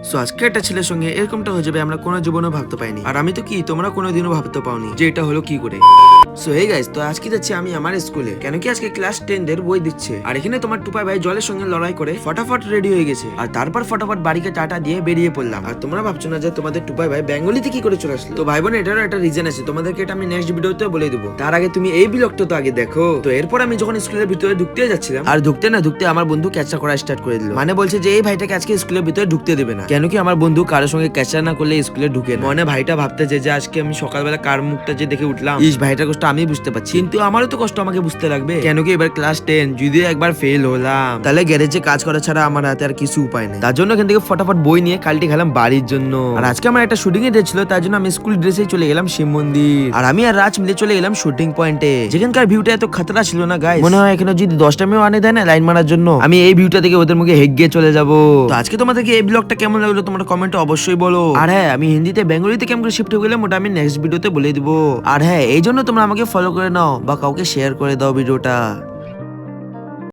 So আজকে একটা ছেলের সঙ্গে এরকমটা হয়ে যাবে আমরা কোনো জীবনেও ভাবতে পাইনি। আর আমি তো কি তোমরা কোনোদিনও ভাবতে পাওনি যে এটা হলো কি করে। সো এই গাইস, তো আজকে যাচ্ছি আমি আমার স্কুলে, কেন কি আজকে ক্লাস 10 দের বই দিচ্ছে। আর এখানে তোমার টুপাই ভাই জলের সঙ্গে লড়াই করে ফটাফট রেডি হয়ে গেছে, আর তারপর ফটাফট বাড়িকে টাটা দিয়ে বেরিয়ে পড়লাম। আর তোমরা ভাবছো না যে তোমাদের টুপাই ভাই বেঙ্গলিতে কি করে চলে আসলো? তো ভাই বোন, এটারও একটা রিজন আছে, তোমাদেরকে এটা আমি নেক্সট ভিডিওতে বলে দেবো। তার আগে তুমি এই ব্লগটা তো আগে দেখো। তো এরপর আমি যখন স্কুলের ভিতরে ঢুকতে যাচ্ছিলাম, আর ঢুকতে না ঢুকতে আমার বন্ধু ক্যাচা করা স্টার্ট করে দিল। মানে বলছে যে এই ভাইটাকে আজকে স্কুলের ভিতরে ঢুকতে দেবে না, কেন কি আমার বন্ধু কারোর সঙ্গে ক্যাচা না করলে স্কুলে ঢুকে না। মানে ভাইটা ভাবতেছে যে আজকে আমি সকালবেলা কার মুখটা যে দেখে উঠলাম, ইস ভাইটার কষ্ট আমি বুঝতে পারছি, কিন্তু আমারও তো কষ্ট আমাকে বুঝতে লাগবে। কেন কি এবার ক্লাস 10 যদি একবার ফেল হলাম, তাহলে গ্যারেজে কাজ করা ছাড়া আমার হাতে আর কিছু উপায় নেই। তার জন্য এখান থেকে ফটাফট বই নিয়ে কালটি খেলাম বাড়ির জন্য। আর আজকে আমার একটা শুটিং এ ডে ছিল, তার জন্য আমি স্কুল ড্রেসেই চলে গেলাম শিব মন্দির। আর আমি আর রাজ মিলে চলে গেলাম শুটিং পয়েন্টে, যেখানকার ভিউটা এত খাতরা ছিল না গাইস, মনে হয় এখানে যদি 10টা মেয়ে আনে দেয় না লাইন মারার জন্য, আমি এই ভিউটা থেকে ওদের মুখে হেগিয়ে চলে যাব। তো আজকে তোমাদেরকে এই ব্লগটা কেমন লাগলো তোমরা কমেন্টে অবশ্যই বলো। আর হ্যাঁ, আমি হিন্দিতে বেঙ্গলিতে কেমন করে শিফট হয়ে গেলাম ওটা আমি নেক্সট ভিডিওতে বলে দিব। আর হ্যাঁ, এই জন্য তোমরা আমাকে ফলো করে নাও বা কাউকে শেয়ার করে দাও ভিডিওটা।